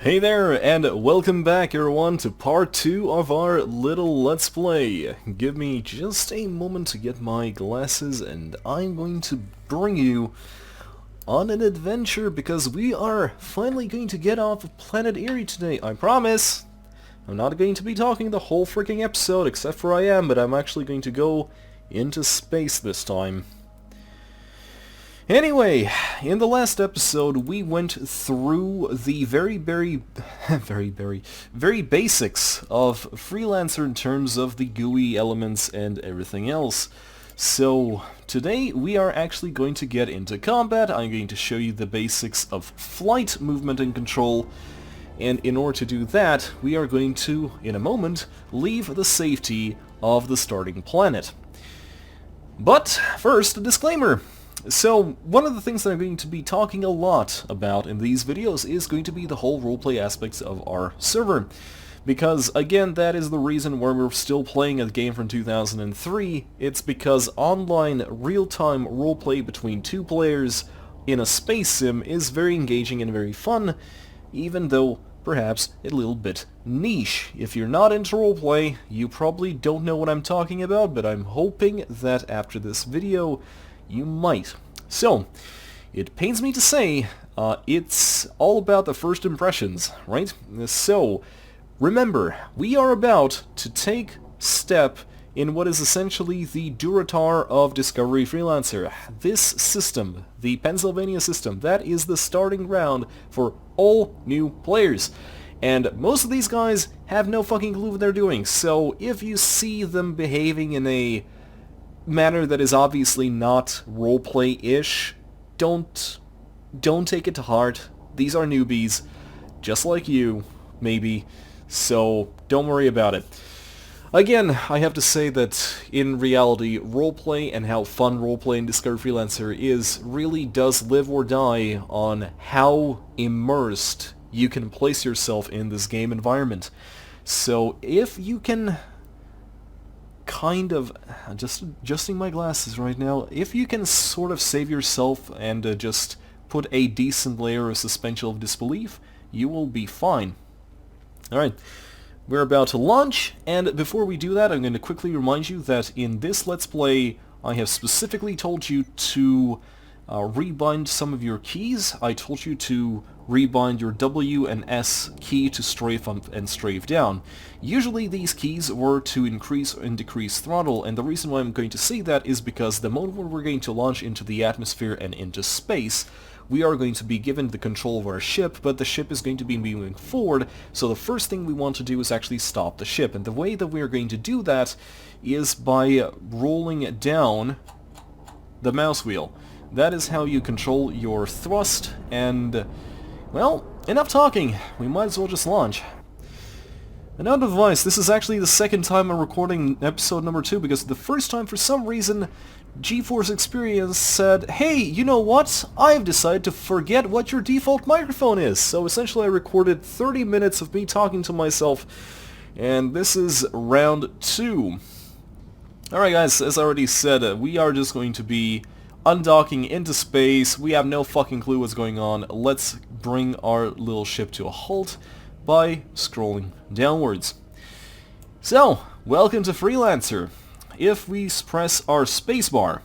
Hey there, and welcome back everyone to part 2 of our little Let's Play. Give me just a moment to get my glasses and I'm going to bring you on an adventure because we are finally going to get off of Planet Erie today, I promise. I'm not going to be talking the whole freaking episode, except for I am, but I'm actually going to go into space this time. Anyway, in the last episode we went through the very basics of Freelancer in terms of the GUI elements and everything else. So today we are actually going to get into combat. I'm going to show you the basics of flight, movement and control, and in order to do that we are going to, in a moment, leave the safety of the starting planet. But first, a disclaimer. So, one of the things that I'm going to be talking a lot about in these videos is going to be the whole roleplay aspects of our server. Because, again, that is the reason why we're still playing a game from 2003. It's because online, real-time roleplay between two players in a space sim is very engaging and very fun, even though perhaps a little bit niche. If you're not into roleplay, you probably don't know what I'm talking about, but I'm hoping that after this video you might. So, it pains me to say, it's all about the first impressions, right? So, remember, we are about to take step in what is essentially the Duratar of Discovery Freelancer. This system, the Pennsylvania system, that is the starting ground for all new players. And most of these guys have no fucking clue what they're doing, so if you see them behaving in a manner that is obviously not roleplay-ish, don't take it to heart. These are newbies, just like you, maybe, so don't worry about it. Again, I have to say that in reality, roleplay and how fun roleplay in Discovery Freelancer is really does live or die on how immersed you can place yourself in this game environment. So if you can kind of, just adjusting my glasses right now, if you can sort of save yourself and just put a decent layer of suspension of disbelief, you will be fine. Alright, we're about to launch, and before we do that I'm going to quickly remind you that in this Let's Play I have specifically told you to rebind some of your keys. I told you to rebind your W and S key to strafe up and strafe down. Usually these keys were to increase and decrease throttle, and the reason why I'm going to say that is because the moment when we're going to launch into the atmosphere and into space, we are going to be given the control of our ship, but the ship is going to be moving forward, so the first thing we want to do is actually stop the ship. And the way that we are going to do that is by rolling down the mouse wheel. That is how you control your thrust, and well, enough talking. We might as well just launch. And now device, this is actually the second time I'm recording episode number 2, because the first time, for some reason, GeForce Experience said, hey, you know what? I've decided to forget what your default microphone is. So essentially I recorded 30 minutes of me talking to myself, and this is round 2. Alright guys, as I already said, we are just going to be undocking into space. We have no fucking clue what's going on. Let's bring our little ship to a halt by scrolling downwards. So, welcome to Freelancer. If we press our spacebar,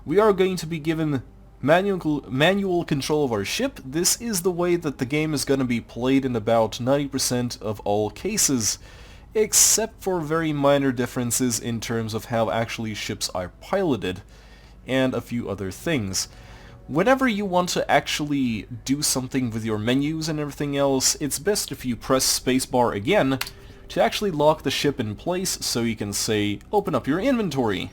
we are going to be given manual control of our ship. This is the way that the game is going to be played in about 90% of all cases, except for very minor differences in terms of how actually ships are piloted, and a few other things. Whenever you want to actually do something with your menus and everything else, it's best if you press spacebar again to actually lock the ship in place, so you can say, open up your inventory,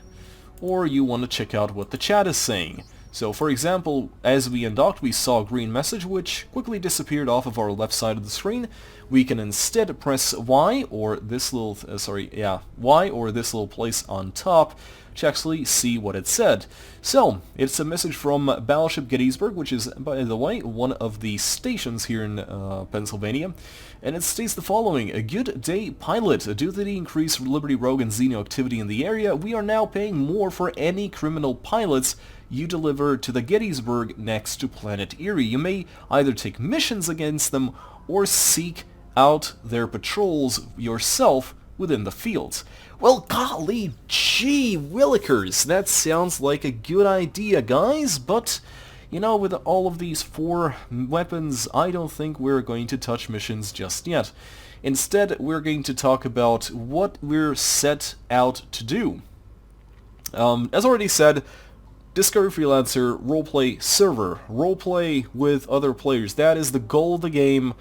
or you want to check out what the chat is saying. So for example, as we undocked we saw a green message which quickly disappeared off of our left side of the screen. We can instead press Y or this little, Y or this little place on top to actually see what it said. So, it's a message from Battleship Gettysburg, which is, by the way, one of the stations here in Pennsylvania, and it states the following: "A good day, pilot. Due to the increased Liberty Rogue and Xeno activity in the area, we are now paying more for any criminal pilots you deliver to the Gettysburg next to Planet Erie. You may either take missions against them or seek out their patrols yourself within the fields." Well, golly gee willikers, that sounds like a good idea, guys, but, you know, with all of these 4 weapons, I don't think we're going to touch missions just yet. Instead, we're going to talk about what we're set out to do. As already said, Discovery Freelancer roleplay server, roleplay with other players, that is the goal of the game.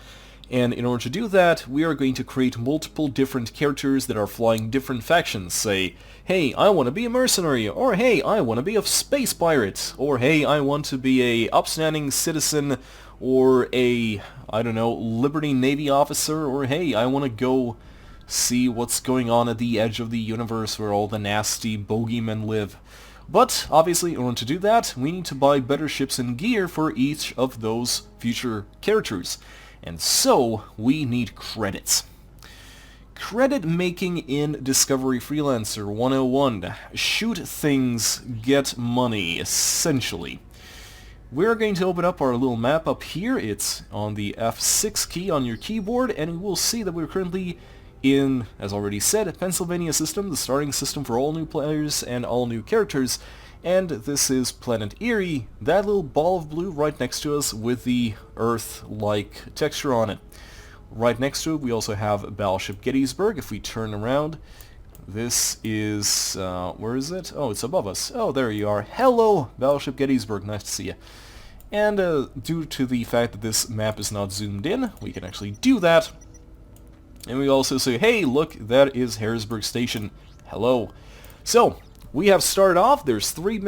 And in order to do that, we are going to create multiple different characters that are flying different factions. Say, hey, I want to be a mercenary, or hey, I want to be a space pirate, or hey, I want to be a upstanding citizen, or a, I don't know, Liberty Navy officer, or hey, I want to go see what's going on at the edge of the universe where all the nasty bogeymen live. But, obviously, in order to do that, we need to buy better ships and gear for each of those future characters. And so, we need credits. Credit making in Discovery Freelancer 101. Shoot things, get money, essentially. We're going to open up our little map up here. It's on the F6 key on your keyboard, and we'll see that we're currently in, as already said, Pennsylvania system, the starting system for all new players and all new characters. And this is Planet Erie, that little ball of blue right next to us with the Earth-like texture on it. Right next to it we also have Battleship Gettysburg. If we turn around, this is, where is it? Oh, it's above us. Oh, there you are. Hello, Battleship Gettysburg, nice to see you. And due to the fact that this map is not zoomed in, we can actually do that. And we also say, hey, look, that is Harrisburg Station. Hello. So, we have started off. There's 3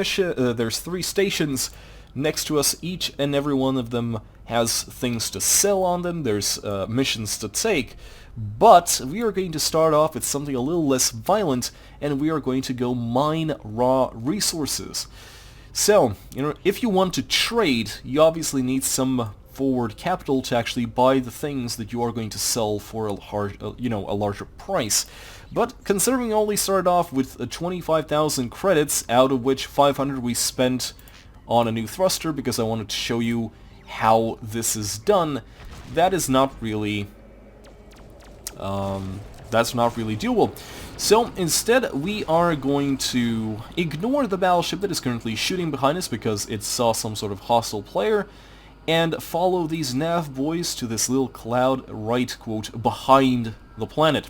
stations next to us. Each and every one of them has things to sell on them. There's missions to take. But we are going to start off with something a little less violent, and we are going to go mine raw resources. So, you know, if you want to trade, you obviously need some forward capital to actually buy the things that you are going to sell for a larger price. But considering we only started off with 25,000 credits, out of which 500 we spent on a new thruster because I wanted to show you how this is done, that is not really doable. So instead we are going to ignore the battleship that is currently shooting behind us because it saw some sort of hostile player, and follow these nav boys to this little cloud right, quote, behind the planet.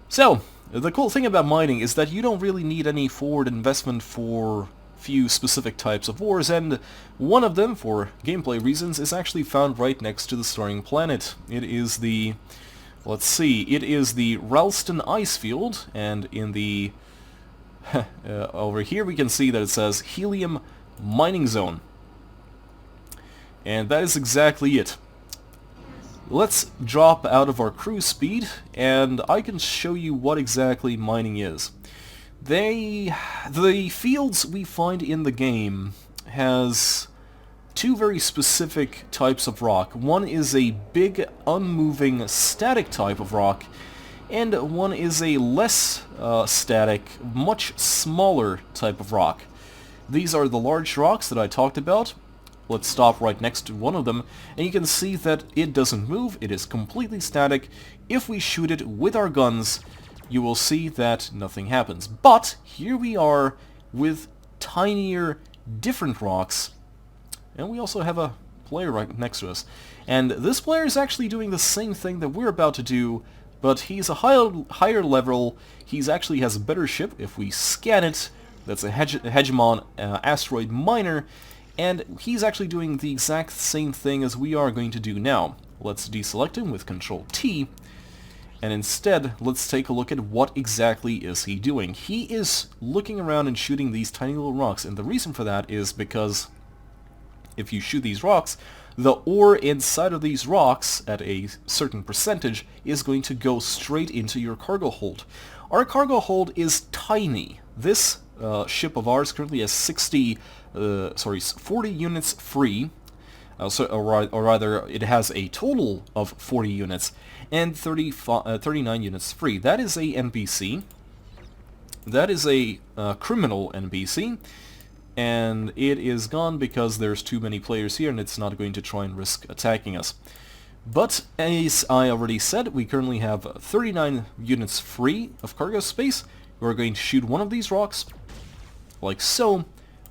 So, the cool thing about mining is that you don't really need any forward investment for few specific types of ores, and one of them, for gameplay reasons, is actually found right next to the starting planet. It is the, let's see, it is the Ralston ice field, and in the, over here we can see that it says Helium Mining Zone. And that is exactly it. Let's drop out of our cruise speed, and I can show you what exactly mining is. The fields we find in the game has 2 very specific types of rock. One is a big, unmoving, static type of rock, and one is a less static, much smaller type of rock. These are the large rocks that I talked about. Let's stop right next to one of them, and you can see that it doesn't move, it is completely static. If we shoot it with our guns, you will see that nothing happens. But here we are with tinier, different rocks, and we also have a player right next to us. And this player is actually doing the same thing that we're about to do, but he's a higher level. He's actually has a better ship. If we scan it, that's a Hegemon asteroid miner, and he's actually doing the exact same thing as we are going to do now. Let's deselect him with Control-T, and instead, let's take a look at what exactly is he doing. He is looking around and shooting these tiny little rocks, and the reason for that is because if you shoot these rocks, the ore inside of these rocks, at a certain percentage, is going to go straight into your cargo hold. Our cargo hold is tiny. This ship of ours currently has 40 units free, or rather, it has a total of 40 units and 39 units free. That is a NPC. That is a criminal NPC, and it is gone because there's too many players here and it's not going to try and risk attacking us. But as I already said, we currently have 39 units free of cargo space. We're going to shoot one of these rocks, like so,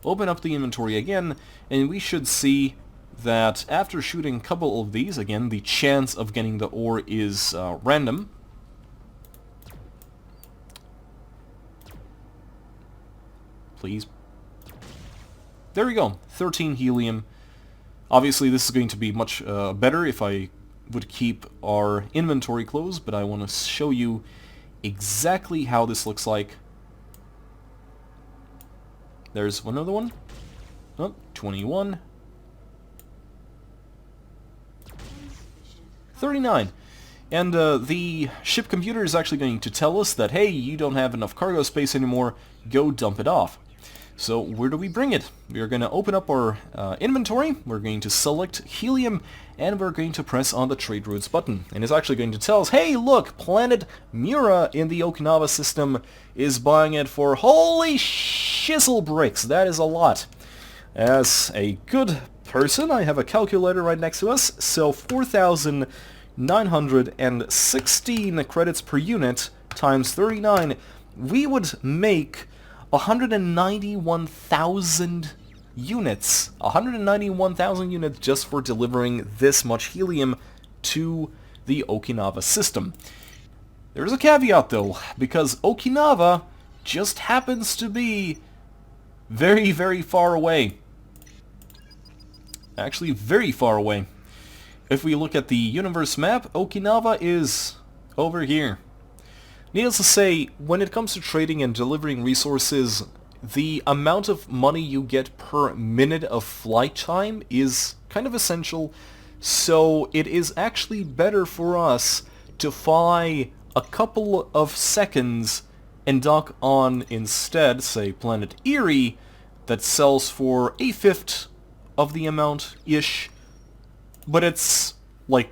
open up the inventory again, and we should see that after shooting a couple of these, again, the chance of getting the ore is random. Please. There we go, 13 helium. Obviously this is going to be much better if I would keep our inventory closed, but I want to show you exactly how this looks like. There's another one. Oh, 21. 39. And the ship computer is actually going to tell us that, hey, you don't have enough cargo space anymore, go dump it off. So where do we bring it? We're going to open up our inventory, we're going to select helium, and we're going to press on the trade routes button. And it's actually going to tell us, hey look, planet Mura in the Okinawa system is buying it for holy shizzle bricks. That is a lot. As a good person, I have a calculator right next to us, so 4,916 credits per unit times 39, we would make 191,000 units. 191,000 units just for delivering this much helium to the Okinawa system. There's a caveat though, because Okinawa just happens to be very, very far away. Actually, very far away. If we look at the universe map, Okinawa is over here. Needless to say, when it comes to trading and delivering resources, the amount of money you get per minute of flight time is kind of essential, so it is actually better for us to fly a couple of seconds and dock on instead, say, Planet Erie, that sells for a fifth of the amount-ish, but it's like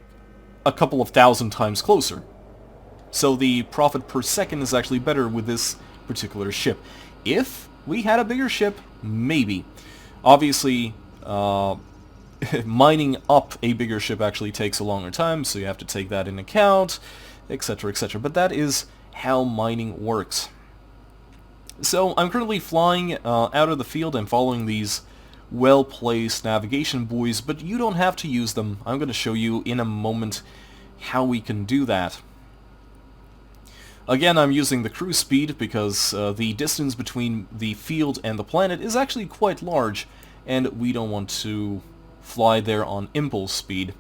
a couple of thousand times closer. So the profit per second is actually better with this particular ship. If we had a bigger ship, maybe. Obviously, mining up a bigger ship actually takes a longer time, so you have to take that in account, etc., etc. But that is how mining works. So I'm currently flying out of the field and following these well-placed navigation buoys, but you don't have to use them. I'm going to show you in a moment how we can do that. Again, I'm using the cruise speed because the distance between the field and the planet is actually quite large, and we don't want to fly there on impulse speed.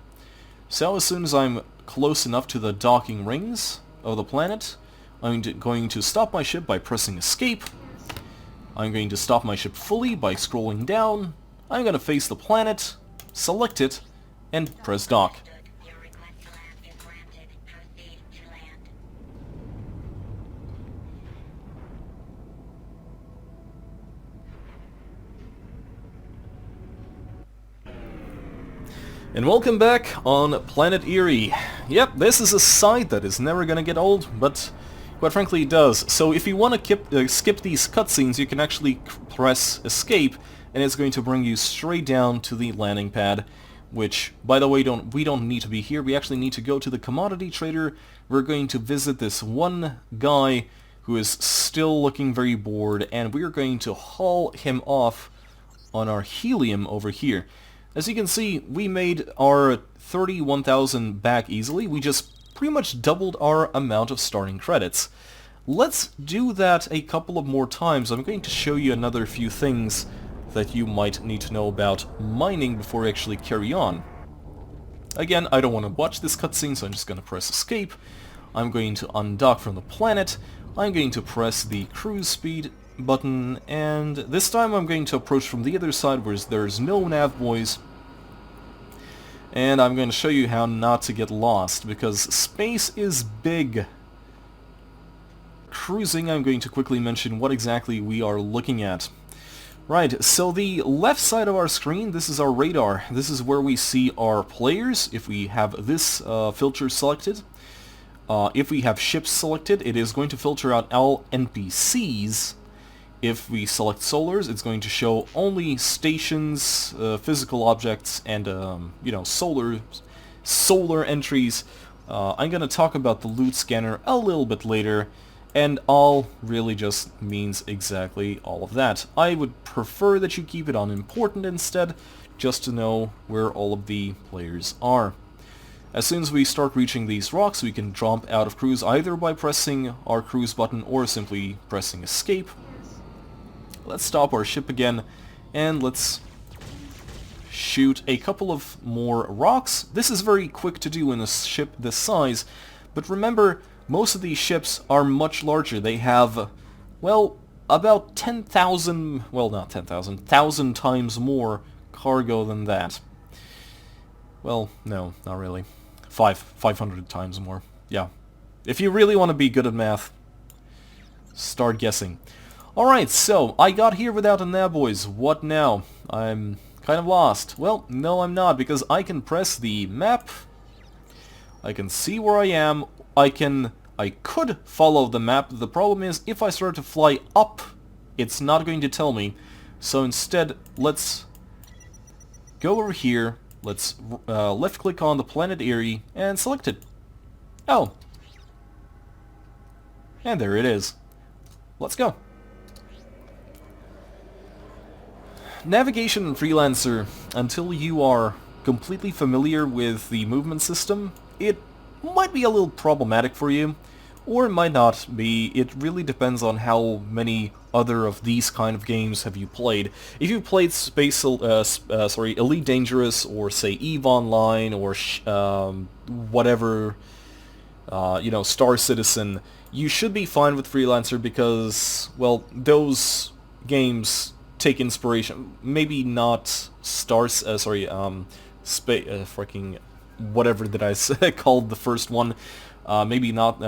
So as soon as I'm close enough to the docking rings of the planet, I'm going to stop my ship by pressing escape. I'm going to stop my ship fully by scrolling down. I'm going to face the planet, select it, and press dock. And welcome back on Planet Erie. Yep, this is a site that is never gonna get old, but quite frankly it does. So if you want to skip these cutscenes, you can actually press escape, and it's going to bring you straight down to the landing pad, which, by the way, we don't need to be here. We actually need to go to the commodity trader. We're going to visit this one guy who is still looking very bored, and we're going to haul him off on our helium over here. As you can see, we made our 31,000 back easily. We just pretty much doubled our amount of starting credits. Let's do that a couple of more times. I'm going to show you another few things that you might need to know about mining before we actually carry on. Again, I don't want to watch this cutscene, so I'm just going to press escape. I'm going to undock from the planet. I'm going to press the cruise speed button, and this time I'm going to approach from the other side where there's no nav buoys, and I'm going to show you how not to get lost, because space is big. cruising, I'm going to quickly mention what exactly we are looking at. Right, so the left side of our screen, this is our radar. This is where we see our players, if we have this filter selected. If we have ships selected, it is going to filter out all NPCs. If we select solars, it's going to show only stations, physical objects, and you know, solar entries. I'm gonna talk about the loot scanner a little bit later, and all really just means exactly all of that. I would prefer that you keep it on important instead, just to know where all of the players are. As soon as we start reaching these rocks, we can jump out of cruise either by pressing our cruise button or simply pressing escape. Let's stop our ship again, and let's shoot a couple of more rocks. This is very quick to do in a ship this size, but remember, most of these ships are much larger. They have, well, about 10,000, well, not 10,000, 1,000 times more cargo than that. Well, no, not really. 500 times more. Yeah. If you really want to be good at math, start guessing. Alright, so, I got here without a nav, boys. What now? I'm kind of lost. Well, no, I'm not, because I can press the map. I can see where I am. I could follow the map. The problem is, if I start to fly up, it's not going to tell me. So instead, let's go over here. Let's left-click on the planet Erie and select it. Oh. And there it is. Let's go. Navigation in Freelancer, until you are completely familiar with the movement system, it might be a little problematic for you, or it might not be. It really depends on how many other of these kind of games have you played. If you played Elite Dangerous, or say EVE Online, or whatever, you know, Star Citizen, you should be fine with Freelancer because, well, those games take inspiration. Maybe not freaking whatever that I called the first one. Maybe not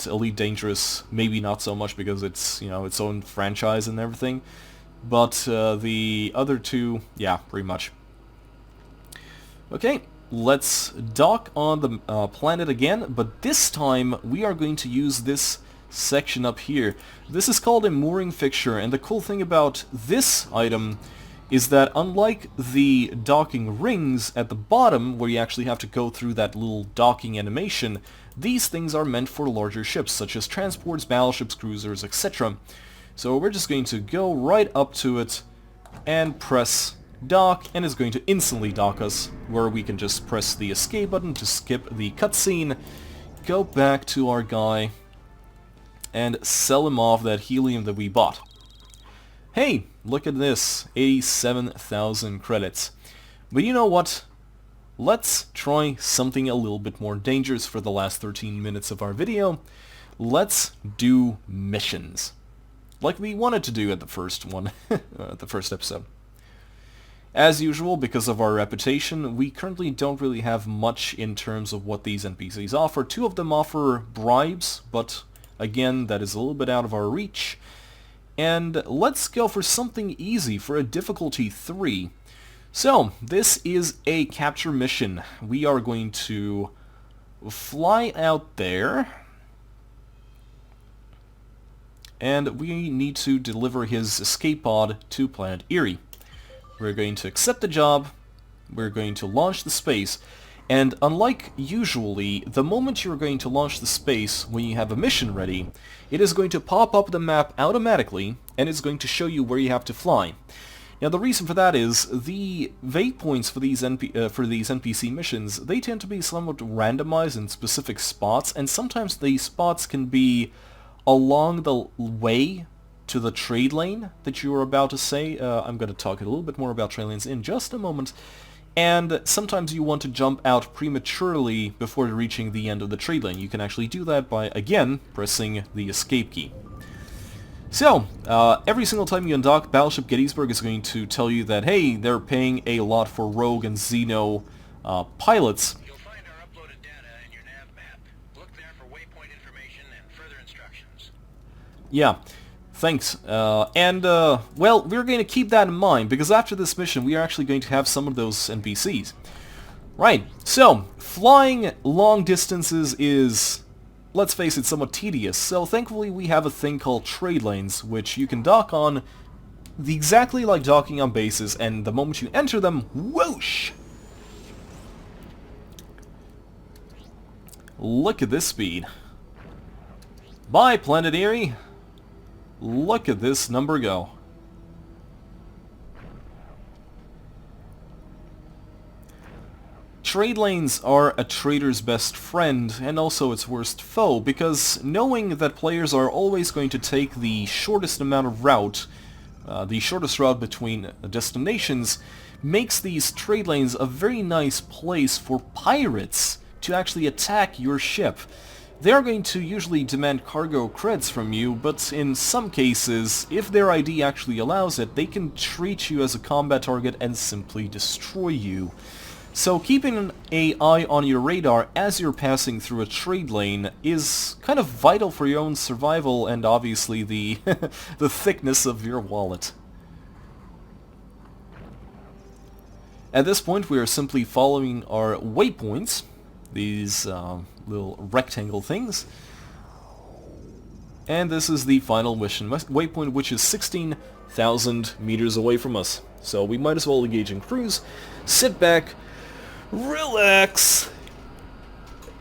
Elite Dangerous. Maybe not so much because it's, you know, its own franchise and everything. But the other two, yeah, pretty much. Okay, let's dock on the planet again, but this time we are going to use this section up here. This is called a mooring fixture, and the cool thing about this item is that unlike the docking rings at the bottom, where you actually have to go through that little docking animation, these things are meant for larger ships, such as transports, battleships, cruisers, etc. So we're just going to go right up to it and press dock, and it's going to instantly dock us, where we can just press the escape button to skip the cutscene, go back to our guy, and sell him off that helium that we bought. Hey, look at this, 87,000 credits. But you know what? Let's try something a little bit more dangerous for the last 13 minutes of our video. Let's do missions. Like we wanted to do at the first one, the first episode. As usual, because of our reputation, we currently don't really have much in terms of what these NPCs offer. Two of them offer bribes, but again, that is a little bit out of our reach. And let's go for something easy, for a difficulty 3. So, this is a capture mission. We are going to fly out there, and we need to deliver his escape pod to planet Erie. We're going to accept the job, we're going to launch the space, and unlike usually, the moment you're going to launch the space when you have a mission ready, it is going to pop up the map automatically, and it's going to show you where you have to fly. Now the reason for that is, the waypoints for these NPC missions, they tend to be somewhat randomized in specific spots, and sometimes the spots can be along the way to the trade lane that you were about to say. I'm going to talk a little bit more about trade lanes in just a moment. And sometimes you want to jump out prematurely before reaching the end of the trade lane. You can actually do that by, again, pressing the escape key. So, every single time you undock, Battleship Gettysburg is going to tell you that, hey, they're paying a lot for Rogue and Xeno pilots. You'll find our uploaded data in your nav map. Look there for waypoint information and further instructions. Yeah, thanks. Well, we're going to keep that in mind, because after this mission we are actually going to have some of those NPCs. Right, so, flying long distances is, let's face it, somewhat tedious, so thankfully we have a thing called trade lanes, which you can dock on exactly like docking on bases, and the moment you enter them, whoosh! Look at this speed. Bye, Planet Erie! Look at this number go. Trade lanes are a trader's best friend and also its worst foe, because knowing that players are always going to take the shortest amount of route, the shortest route between destinations, makes these trade lanes a very nice place for pirates to actually attack your ship. They are going to usually demand cargo creds from you, but in some cases, if their ID actually allows it, they can treat you as a combat target and simply destroy you. So keeping an eye on your radar as you're passing through a trade lane is kind of vital for your own survival and obviously the the thickness of your wallet. At this point we are simply following our waypoints, these little rectangle things, and this is the final mission waypoint, which is 16,000 meters away from us. So we might as well engage in cruise, sit back, relax,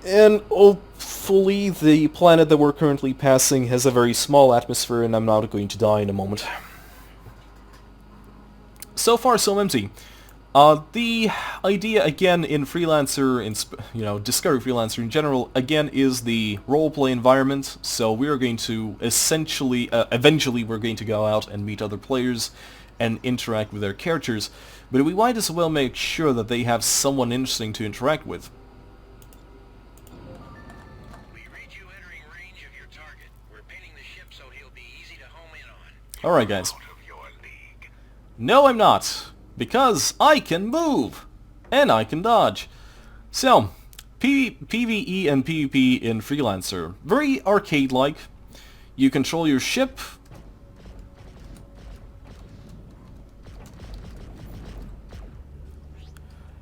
and hopefully the planet that we're currently passing has a very small atmosphere and I'm not going to die in a moment. So far so empty. The idea again in Freelancer, Discovery Freelancer in general, again is the roleplay environment, so we are going to essentially, eventually we're going to go out and meet other players and interact with their characters, but we might as well make sure that they have someone interesting to interact with. We read you entering range of your target. We're pinning the ship so he'll be easy to home in on. Alright guys. No, I'm not. Because I can move! And I can dodge. So, PVE and PvP in Freelancer. Very arcade-like. You control your ship.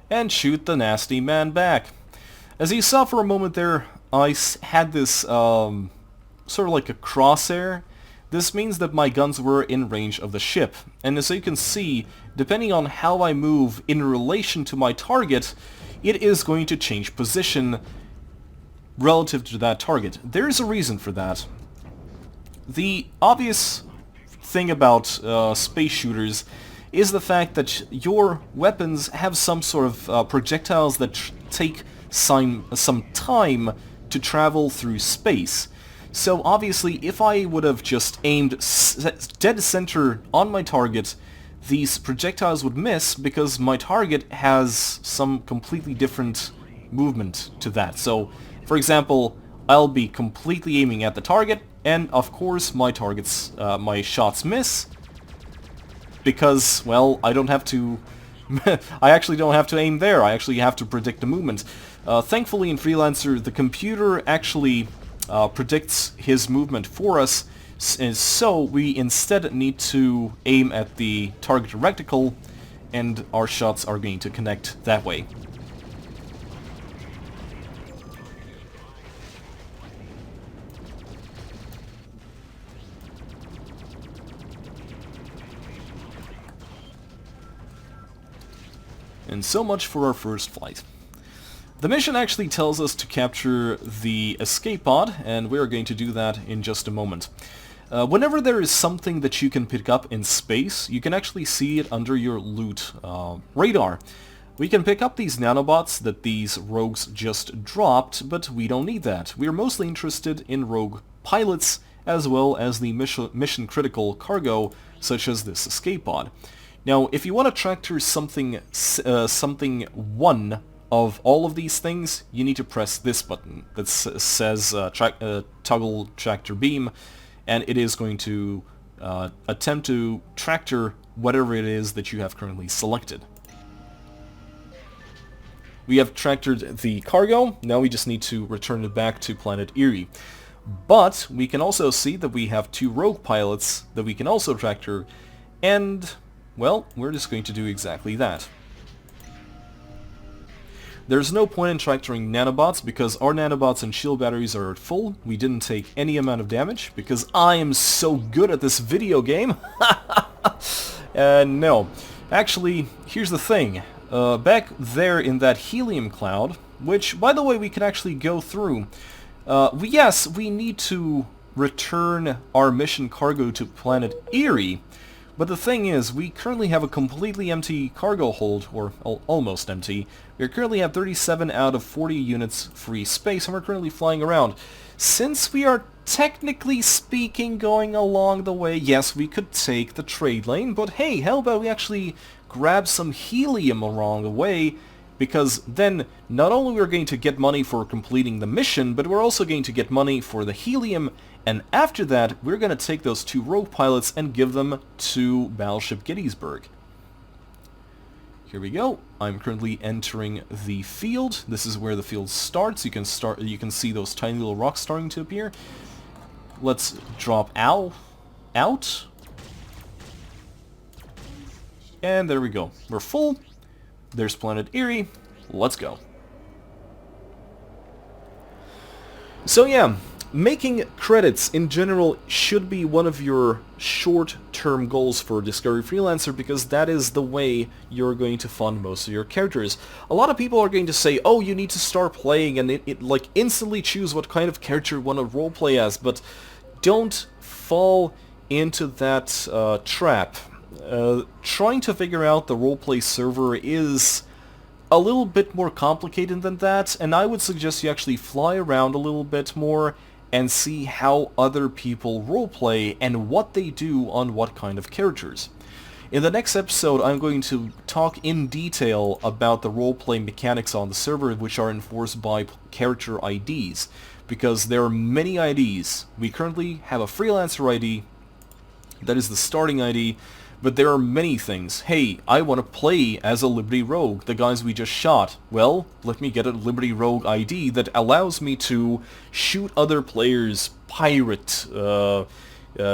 And shoot the nasty man back. As you saw for a moment there, I had this sort of like a crosshair. This means that my guns were in range of the ship, and as you can see, depending on how I move in relation to my target, it is going to change position relative to that target. There is a reason for that. The obvious thing about space shooters is the fact that your weapons have some sort of projectiles that take some time to travel through space. So obviously, if I would have just aimed dead center on my target, these projectiles would miss because my target has some completely different movement to that. So, for example, I'll be completely aiming at the target, and of course my shots miss, because, well, I don't have to... I actually don't have to aim there, I actually have to predict the movement. Thankfully in Freelancer, the computer actually predicts his movement for us, and so we instead need to aim at the target reticle, and our shots are going to connect that way. And so much for our first flight. The mission actually tells us to capture the escape pod, and we're going to do that in just a moment. Whenever there is something that you can pick up in space, you can actually see it under your loot radar. We can pick up these nanobots that these rogues just dropped, but we don't need that. We're mostly interested in rogue pilots, as well as the mission-critical cargo, such as this escape pod. Now, if you want to tractor something one of all of these things, you need to press this button that says toggle tractor beam, and it is going to attempt to tractor whatever it is that you have currently selected. We have tractored the cargo, now we just need to return it back to Planet Erie. But we can also see that we have 2 rogue pilots that we can also tractor, and, well, we're just going to do exactly that. There's no point in tractoring nanobots because our nanobots and shield batteries are at full. We didn't take any amount of damage because I am so good at this video game. No. Actually, here's the thing. Back there in that helium cloud, which, by the way, we can actually go through. Yes, we need to return our mission cargo to planet Erie. But the thing is, we currently have a completely empty cargo hold, or almost empty. We currently have 37 out of 40 units free space, and we're currently flying around. Since we are technically speaking going along the way, yes, we could take the trade lane, but hey, how about we actually grab some helium along the way, because then not only we're going to get money for completing the mission, but we're also going to get money for the helium, and after that we're going to take those 2 rogue pilots and give them to Battleship Gettysburg. Here we go. I'm currently entering the field. This is where the field starts. You can see those tiny little rocks starting to appear. Let's drop out. And there we go. We're full. There's planet Erie. Let's go. So yeah, making credits in general should be one of your short-term goals for Discovery Freelancer, because that is the way you're going to fund most of your characters. A lot of people are going to say, oh, you need to start playing and it like instantly choose what kind of character you want to roleplay as, but don't fall into that trap. Trying to figure out the roleplay server is a little bit more complicated than that, and I would suggest you actually fly around a little bit more and see how other people roleplay and what they do on what kind of characters. In the next episode, I'm going to talk in detail about the roleplay mechanics on the server, which are enforced by character IDs, because there are many IDs. We currently have a Freelancer ID, that is the starting ID, but there are many things. Hey, I want to play as a Liberty Rogue, the guys we just shot. Well, let me get a Liberty Rogue ID that allows me to shoot other players, pirate,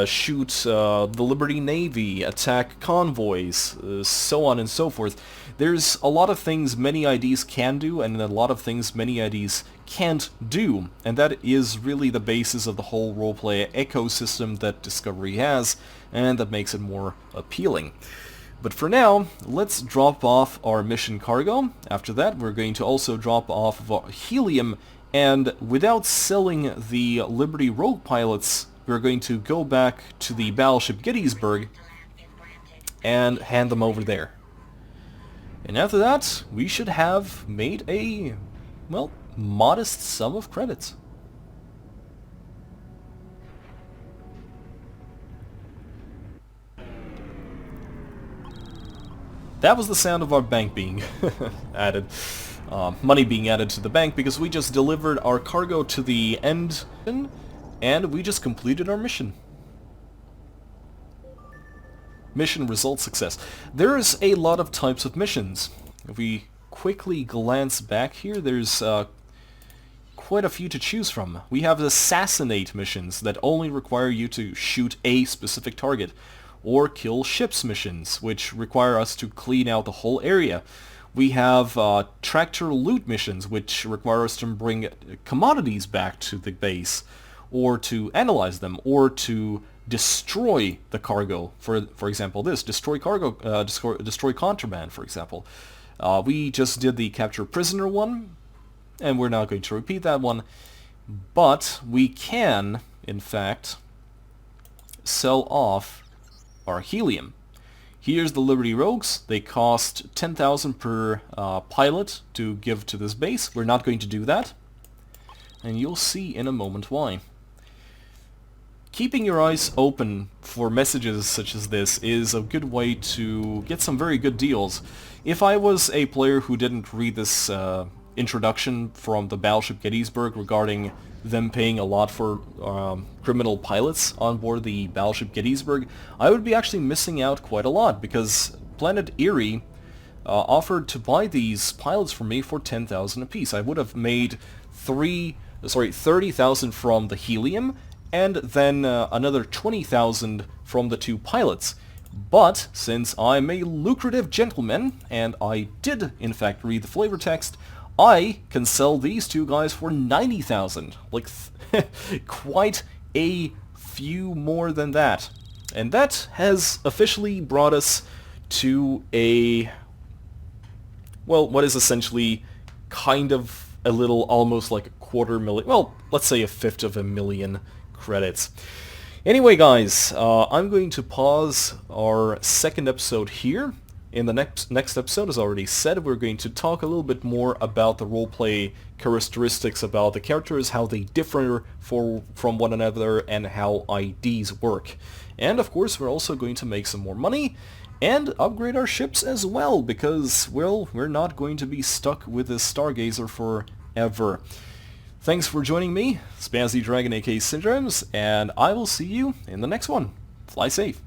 shoot the Liberty Navy, attack convoys, so on and so forth. There's a lot of things many IDs can do, and a lot of things many IDs can't do, and that is really the basis of the whole roleplay ecosystem that Discovery has, and that makes it more appealing. But for now, let's drop off our mission cargo. After that, we're going to also drop off our helium, and without selling the Liberty Rogue pilots, we're going to go back to the Battleship Gettysburg and hand them over there. And after that, we should have made a, well, modest sum of credits. That was the sound of our bank being added. Money being added to the bank, because we just delivered our cargo to the end and we just completed our mission. Mission result success. There's a lot of types of missions. If we quickly glance back here, there's quite a few to choose from. We have assassinate missions that only require you to shoot a specific target, or kill ships missions, which require us to clean out the whole area. We have tractor loot missions, which require us to bring commodities back to the base, or to analyze them, or to destroy the cargo. For example, this destroy cargo, destroy contraband, for example. We just did the capture prisoner one, and we're not going to repeat that one. But we can, in fact, sell off our helium. Here's the Liberty Rogues. They cost 10,000 per pilot to give to this base. We're not going to do that, and you'll see in a moment why. Keeping your eyes open for messages such as this is a good way to get some very good deals. If I was a player who didn't read this introduction from the Battleship Gettysburg regarding them paying a lot for criminal pilots on board the Battleship Gettysburg, I would be actually missing out quite a lot, because Planet Erie offered to buy these pilots for me for 10,000 apiece. I would have made 3 sorry, 30,000 from the helium, and then another 20,000 from the 2 pilots. But since I'm a lucrative gentleman, and I did in fact read the flavor text, I can sell these 2 guys for 90,000. Like, quite a few more than that. And that has officially brought us to a, well, what is essentially kind of a little, almost like a $250,000, well, let's say $1/5 credits. Anyway, guys, I'm going to pause our second episode here. In the next episode, as already said, we're going to talk a little bit more about the roleplay characteristics, about the characters, how they differ from one another, and how IDs work. And of course, we're also going to make some more money and upgrade our ships as well, because, well, we're not going to be stuck with this Stargazer forever. Thanks for joining me, Spazzy Dragon aka Syndromes, and I will see you in the next one. Fly safe.